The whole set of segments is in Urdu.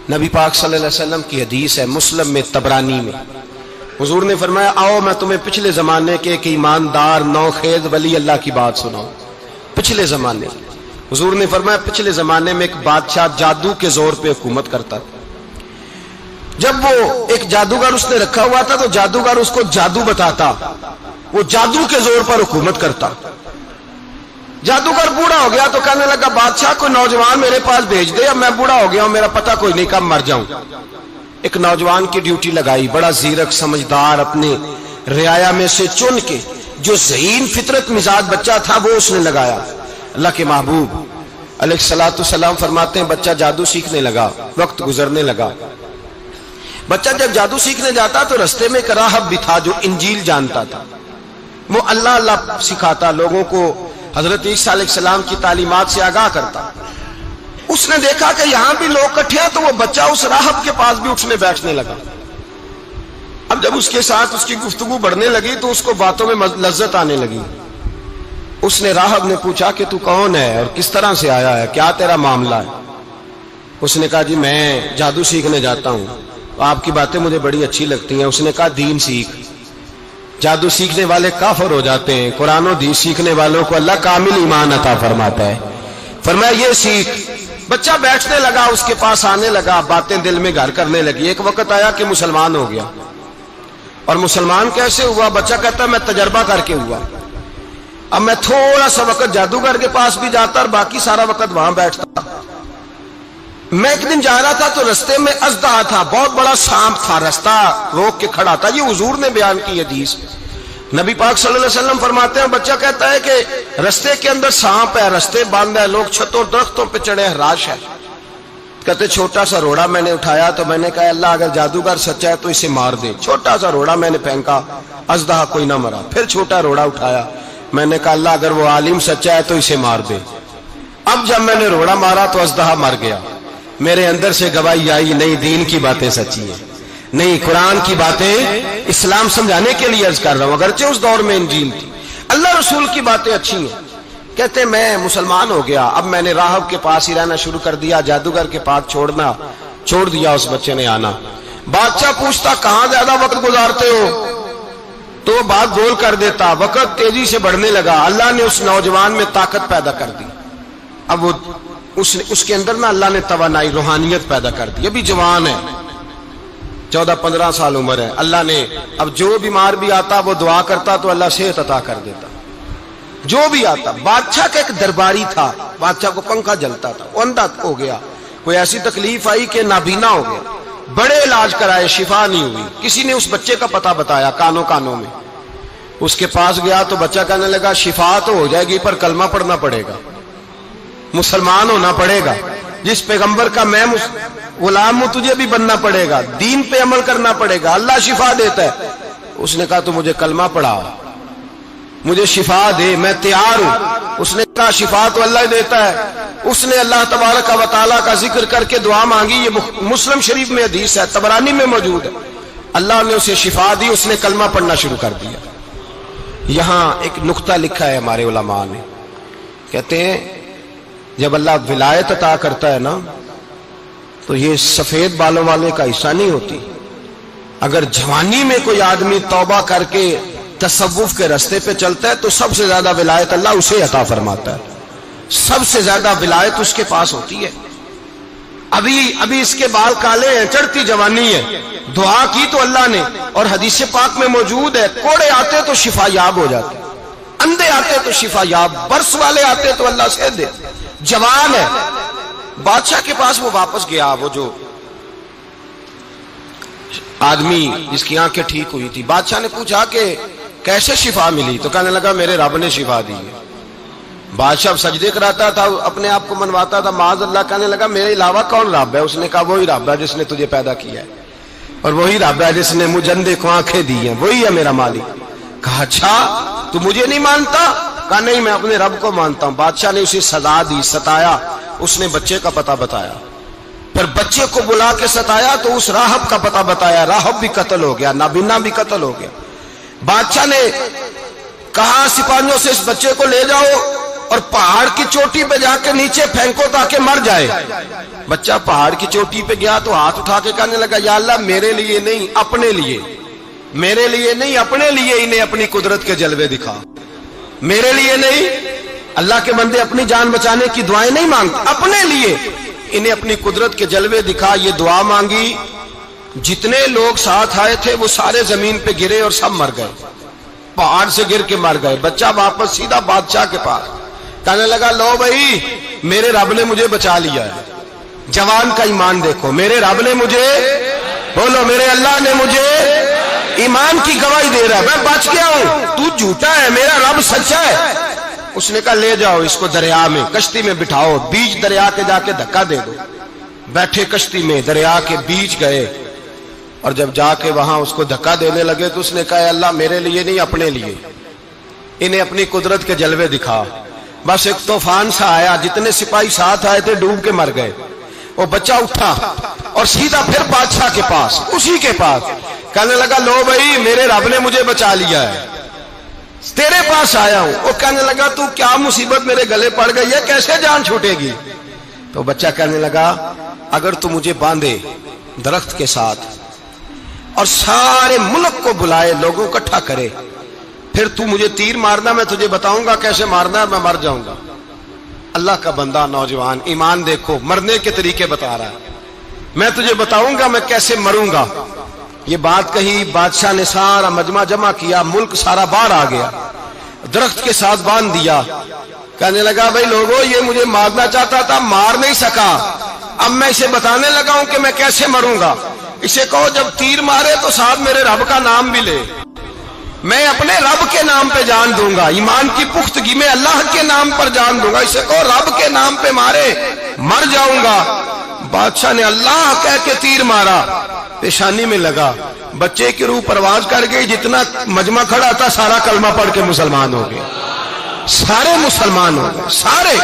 نبی پاک صلی اللہ علیہ وسلم کی حدیث ہے مسلم میں طبرانی میں، حضور نے فرمایا آؤ میں تمہیں پچھلے زمانے کے ایک ایماندار نوخیز ولی اللہ کی بات سناؤں۔ پچھلے زمانے حضور نے فرمایا پچھلے زمانے میں ایک بادشاہ جادو کے زور پہ حکومت کرتا تھا۔ جب وہ ایک جادوگر اس نے رکھا ہوا تھا تو جادوگر اس کو جادو بتاتا، وہ جادو کے زور پر حکومت کرتا۔ جادوگر بوڑھا ہو گیا تو کہنے لگا بادشاہ کوئی نوجوان میرے پاس بھیج دے، اب میں بوڑھا ہو گیا ہوں میرا پتہ کوئی نہیں کب مر جاؤں۔ ایک نوجوان کی ڈیوٹی لگائی، بڑا زیرک سمجھدار، اپنے رعایا میں سے چن کے جو ذہین فطرت مزاج بچہ تھا وہ اس نے لگایا۔ اللہ کے محبوب علیہ الصلوۃ والسلام فرماتے ہیں بچہ جادو سیکھنے لگا، وقت گزرنے لگا۔ بچہ جب جادو سیکھنے جاتا تو رستے میں ایک راہب بھی تھا جو انجیل جانتا تھا، وہ اللہ اللہ سکھاتا، لوگوں کو حضرت عیسیٰ علیہ السلام کی تعلیمات سے آگاہ کرتا۔ اس نے دیکھا کہ یہاں بھی لوگ اکٹھے ہیں تو وہ بچہ اس راہب کے پاس بھی اٹھنے بیٹھنے لگا۔ اب جب اس کے ساتھ اس کی گفتگو بڑھنے لگی تو اس کو باتوں میں لذت آنے لگی۔ اس نے راہب نے پوچھا کہ تو کون ہے اور کس طرح سے آیا ہے، کیا تیرا معاملہ ہے؟ اس نے کہا جی میں جادو سیکھنے جاتا ہوں، آپ کی باتیں مجھے بڑی اچھی لگتی ہیں۔ اس نے کہا دین سیکھ، جادو سیکھنے والے کافر ہو جاتے ہیں، قرآن و حدیث سیکھنے والوں کو اللہ کامل ایمان عطا فرماتا ہے۔ فرمایا یہ سیکھ۔ بچہ بیٹھنے لگا، اس کے پاس آنے لگا، باتیں دل میں گھر کرنے لگی۔ ایک وقت آیا کہ مسلمان ہو گیا، اور مسلمان کیسے ہوا؟ بچہ کہتا ہے میں تجربہ کر کے ہوا۔ اب میں تھوڑا سا وقت جادوگر کے پاس بھی جاتا اور باقی سارا وقت وہاں بیٹھتا۔ میں ایک دن جا رہا تھا تو رستے میں اژدہا تھا، بہت بڑا سانپ تھا، رستہ روک کے کھڑا تھا۔ یہ حضور نے بیان کی حدیث۔ نبی پاک صلی اللہ علیہ وسلم فرماتے ہیں بچہ کہتا ہے کہ رستے کے اندر سانپ ہے، رستے بند ہے، لوگ چھتوں درختوں پہ چڑھے ہیں، راش ہے۔ کہتے چھوٹا سا روڑا میں نے اٹھایا تو میں نے کہا اللہ اگر جادوگر سچا ہے تو اسے مار دے۔ چھوٹا سا روڑا میں نے پھینکا، اژدہا کوئی نہ مرا۔ پھر چھوٹا روڑا اٹھایا، میں نے کہا اللہ اگر وہ عالم سچا ہے تو اسے مار دے۔ اب جب میں نے روڑا مارا تو اژدہا مر گیا۔ میرے اندر سے گواہی آئی نہیں دین کی باتیں سچی ہیں، نہیں قرآن کی باتیں اسلام سمجھانے کے لیے عرض کر رہا ہوں، اگرچہ اس دور میں انجیل تھی، اللہ رسول کی باتیں اچھی ہیں۔ کہتے میں مسلمان ہو گیا، اب میں نے راہب کے پاس ہی رہنا شروع کر دیا، جادوگر کے پاس چھوڑ دیا اس بچے نے آنا۔ بادشاہ پوچھتا کہاں زیادہ وقت گزارتے ہو تو وہ بات گول کر دیتا، وقت تیزی سے بڑھنے لگا۔ اللہ نے اس نوجوان میں طاقت پیدا کر دی، اب وہ اس کے اندر نا اللہ نے توانائی روحانیت پیدا کر دی، ابھی جوان ہے، 14-15 سال عمر ہے۔ اللہ نے اب جو بیمار بھی آتا وہ دعا کرتا تو اللہ صحت عطا کر دیتا، جو بھی آتا۔ بادشاہ کا ایک درباری تھا، بادشاہ کو پنکھا جلتا تھا، وہ اندھا ہو گیا، کوئی ایسی تکلیف آئی کہ نابینا ہو گیا، بڑے علاج کرائے شفا نہیں ہوئی۔ کسی نے اس بچے کا پتہ بتایا کانوں میں، اس کے پاس گیا تو بچہ کہنے لگا شفا تو ہو جائے گی پر کلمہ پڑھنا پڑے گا، مسلمان ہونا پڑے گا، جس پیغمبر کا میں غلام ہوں تجھے بھی بننا پڑے گا، دین پہ عمل کرنا پڑے گا، اللہ شفا دیتا ہے۔ اس نے کہا تو مجھے کلمہ پڑھا، مجھے شفا دے، میں تیار ہوں۔ اس نے کہا شفا تو اللہ دیتا ہے۔ اس نے اللہ تبارک و تعالیٰ کا ذکر کر کے دعا مانگی، یہ مسلم شریف میں حدیث ہے، طبرانی میں موجود ہے۔ اللہ نے اسے شفا دی، اس نے کلمہ پڑھنا شروع کر دیا۔ یہاں ایک نقطہ لکھا ہے ہمارے علماء نے، کہتے ہیں جب اللہ ولایت عطا کرتا ہے نا تو یہ سفید بالوں والے کا حصہ نہیں ہوتی۔ اگر جوانی میں کوئی آدمی توبہ کر کے تصوف کے رستے پہ چلتا ہے تو سب سے زیادہ ولایت اللہ اسے عطا فرماتا ہے، سب سے زیادہ ولایت اس کے پاس ہوتی ہے۔ ابھی اس کے بال کالے ہیں، چڑھتی جوانی ہے، دعا کی تو اللہ نے، اور حدیث پاک میں موجود ہے کوڑے آتے تو شفا یاب ہو جاتے، اندھے آتے تو شفا یاب، برس والے آتے تو اللہ سے دے، جوان ہے۔ بادشاہ کے پاس وہ واپس گیا، وہ جو آدمی جس کی آنکھیں ٹھیک ہوئی تھی۔ بادشاہ نے پوچھا کہ کیسے شفا ملی؟ تو کہنے لگا میرے رب نے شفا دی ہے۔ بادشاہ سجدے کراتا تھا، اپنے آپ کو منواتا تھا، معاذ اللہ، کہنے لگا میرے علاوہ کون رب ہے؟ اس نے کہا وہی رب ہے جس نے تجھے پیدا کیا ہے، اور وہی رب ہے جس نے مجھے اندھے کو آنکھیں دی ہیں، وہی ہے میرا مالک۔ کہا اچھا تو مجھے نہیں مانتا؟ کہا نہیں میں اپنے رب کو مانتا ہوں۔ بادشاہ نے اسے سزا دی، ستایا، اس نے بچے کا پتہ بتایا، پھر بچے کو بلا کے ستایا تو اس راہب کا پتہ بتایا، راہب بھی قتل ہو گیا، نابینا بھی قتل ہو گیا۔ بادشاہ نے کہا سپاہیوں سے اس بچے کو لے جاؤ اور پہاڑ کی چوٹی پہ جا کے نیچے پھینکو تاکہ مر جائے. بچہ پہاڑ کی چوٹی پہ گیا تو ہاتھ اٹھا کے کہنے لگا یا اللہ میرے لیے نہیں اپنے لیے، میرے لیے نہیں اپنے لیے انہیں اپنی قدرت کے جلوے دکھا. میرے لیے نہیں، اللہ کے بندے اپنی جان بچانے کی دعائیں نہیں مانگتے، اپنے لیے انہیں اپنی قدرت کے جلوے دکھا. یہ دعا مانگی، جتنے لوگ ساتھ آئے تھے وہ سارے زمین پہ گرے اور سب مر گئے، پہاڑ سے گر کے مر گئے. بچہ واپس سیدھا بادشاہ کے پاس کہنے لگا لو بھائی میرے رب نے مجھے بچا لیا ہے. جوان کا ایمان دیکھو، میرے رب نے مجھے، بولو میرے اللہ نے مجھے ایمان کی گواہی دے رہا ہے، میں بچ گیا ہوں، تو جھوٹا ہے، میرا رب سچا ہے. اس نے کہا لے جاؤ اس کو دریا میں، کشتی میں بٹھاؤ، بیچ دریا کے جا کے دھکا دے دو. بیٹھے کشتی میں، دریا کے بیچ گئے، اور جب جا کے وہاں اس کو دھکا دینے لگے تو اس نے کہا اللہ میرے لیے نہیں اپنے لیے انہیں اپنی قدرت کے جلوے دکھا. بس ایک طوفان سا آیا، جتنے سپاہی ساتھ آئے تھے ڈوب کے مر گئے. وہ بچہ اٹھا اور سیدھا پھر بادشاہ کے پاس، اسی کے پاس کہنے لگا لو بھائی میرے رب نے مجھے بچا لیا ہے، تیرے پاس آیا ہوں. وہ کہنے لگا تو کیا مصیبت میرے گلے پڑ گئی ہے، کیسے جان چھوٹے گی؟ تو بچہ کہنے لگا اگر تو مجھے باندھے درخت کے ساتھ اور سارے ملک کو بلائے، لوگوں اکٹھا کرے، پھر تو مجھے تیر مارنا، میں تجھے بتاؤں گا کیسے مارنا ہے، میں مر جاؤں گا. اللہ کا بندہ نوجوان ایمان دیکھو، مرنے کے طریقے بتا رہا ہے، میں تجھے بتاؤں گا میں کیسے مروں گا. یہ بات کہی، بادشاہ نے سارا مجمع جمع کیا، ملک سارا باہر آ گیا، درخت کے ساتھ باندھ دیا. کہنے لگا بھائی لوگوں یہ مجھے مارنا چاہتا تھا، مار نہیں سکا، اب میں اسے بتانے لگا ہوں کہ میں کیسے مروں گا. اسے کہو جب تیر مارے تو ساتھ میرے رب کا نام بھی لے، میں اپنے رب کے نام پہ جان دوں گا، ایمان کی پختگی میں اللہ کے نام پر جان دوں گا. اسے کہو رب کے نام پہ مارے، مر جاؤں گا. بادشاہ نے اللہ کہہ کے تیر مارا، پیشانی میں لگا، بچے کی روح پرواز کر گئی. جتنا مجمع کھڑا تھا سارا کلمہ پڑھ کے مسلمان ہو گئے، سارے مسلمان ہو گئے سارے.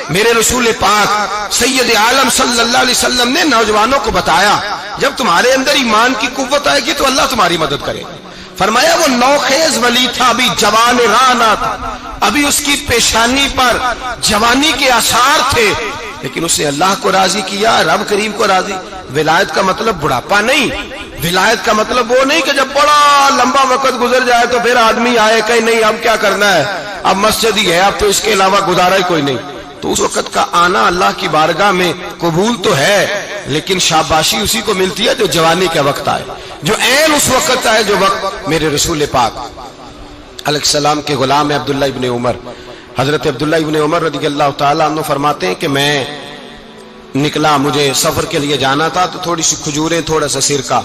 میرے رسول پاک سید عالم صلی اللہ علیہ وسلم نے نوجوانوں کو بتایا جب تمہارے اندر ایمان کی قوت آئے گی تو اللہ تمہاری مدد کرے. فرمایا وہ نوخیز ولی تھا، ابھی جوان رانا تھا، ابھی اس کی پیشانی پر جوانی کے آثار تھے، لیکن اس نے اللہ کو راضی کیا، رب کریم کو راضی. ولایت کا مطلب بڑھاپا نہیں، ولایت کا مطلب وہ نہیں کہ جب بڑا لمبا وقت گزر جائے تو پھر آدمی آئے کہ نہیں اب کیا کرنا ہے، اب مسجد ہی ہے، اب تو اس کے علاوہ گزارا ہی کوئی نہیں. تو اس وقت کا آنا اللہ کی بارگاہ میں قبول تو ہے، لیکن شاباشی اسی کو ملتی ہے جو جوانی کے وقت آئے، جو عین اس وقت آئے جو وقت میرے رسول پاک علیہ السلام کے غلام عبداللہ ابن عمر، حضرت عبداللہ ابن عمر رضی اللہ تعالیٰ عنہ فرماتے ہیں کہ میں نکلا، مجھے سفر کے لیے جانا تھا، تو تھوڑی سی کھجوریں، تھوڑا سا سرکہ،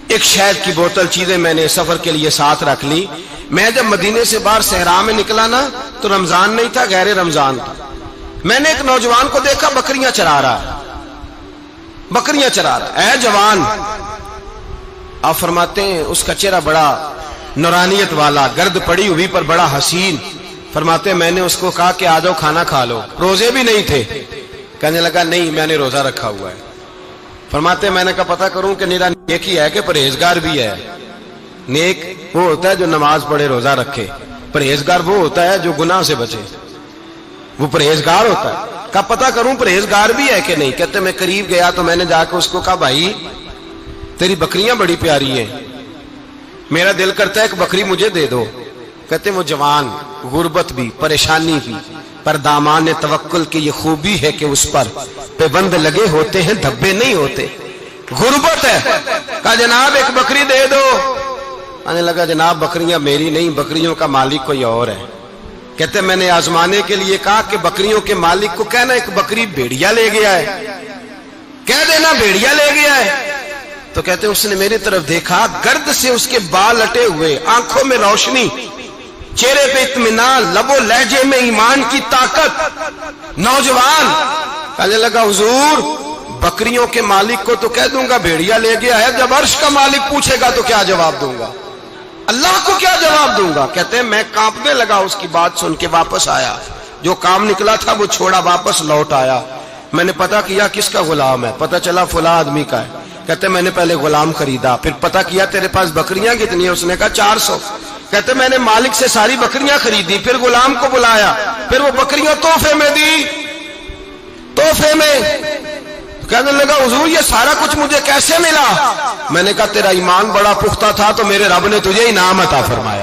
ایک شہد کی بوتل، چیزیں میں نے سفر کے لیے ساتھ رکھ لی. میں جب مدینے سے باہر صحرا میں نکلا نا تو رمضان نہیں تھا، غیر رمضان تھا. میں نے ایک نوجوان کو دیکھا بکریاں چرا رہا ہے، بکریاں چرا رہا ہے. اے جوان، آپ فرماتے ہیں اس کا چہرہ بڑا نورانیت والا، گرد پڑی ہوئی پر بڑا حسین. فرماتے ہیں میں نے اس کو کہا کہ آ جاؤ کھانا کھا لو، روزے بھی نہیں تھے. کہنے لگا نہیں میں نے روزہ رکھا ہوا ہے. فرماتے ہیں میں نے کہا پتہ کروں کہ نیرا نیک ہی ہے کہ پرہیزگار بھی ہے. نیک وہ ہوتا ہے جو نماز پڑھے روزہ رکھے، پرہیزگار وہ ہوتا ہے جو گناہ سے بچے، وہ پرہیزگار ہوتا ہے. کہا پتہ کروں پرہیزگار بھی ہے کہ نہیں. کہتے میں قریب گیا تو میں نے جا کے اس کو کہا بھائی تیری بکریاں بڑی پیاری ہیں، میرا دل کرتا ہے ایک بکری مجھے دے دو. کہتے وہ جوان، غربت بھی، پریشانی بھی، پر دامان توکل کی یہ خوبی ہے کہ اس پر پابند لگے ہوتے ہیں، دھبے نہیں ہوتے. غربت ہے. کہا جناب ایک بکری دے دو. آنے لگا جناب بکریاں میری نہیں، بکریوں کا مالک کوئی اور ہے. کہتے میں نے آزمانے کے لیے کہا کہ بکریوں کے مالک کو کہنا ایک بکری بھیڑیا لے گیا ہے، کہہ دینا بھیڑیا لے گیا ہے. تو کہتے اس نے میری طرف دیکھا، گرد سے اس کے بال لٹے ہوئے، آنکھوں میں روشنی، چہرے پہ اطمینان، لب و لہجے میں ایمان کی طاقت. نوجوان کہنے لگا حضور بکریوں کے مالک کو تو کہہ دوں گا بھیڑیا لے گیا ہے، جب عرش کا مالک پوچھے گا تو کیا جواب دوں گا، اللہ کو کیا جواب دوں گا. کہتے ہیں میں کانپنے لگا، اس کی بات سن کے واپس آیا، جو کام نکلا تھا وہ چھوڑا، واپس لوٹ آیا. میں نے پتہ کیا کس کا غلام ہے، پتہ چلا فلاں آدمی کا ہے. کہتے میں نے پہلے غلام خریدا، پھر پتہ کیا تیرے پاس بکریاں کتنی ہیں، اس نے کہا 400. کہتے میں نے مالک سے ساری بکریاں خریدی، پھر غلام کو بلایا، پھر وہ بکریاں تحفے میں دی، تحفے میں کہنے لگا حضور یہ سارا کچھ مجھے کیسے ملا؟ میں نے کہا تیرا ایمان بڑا پختہ تھا تو میرے رب نے تجھے انعام عطا فرمایا۔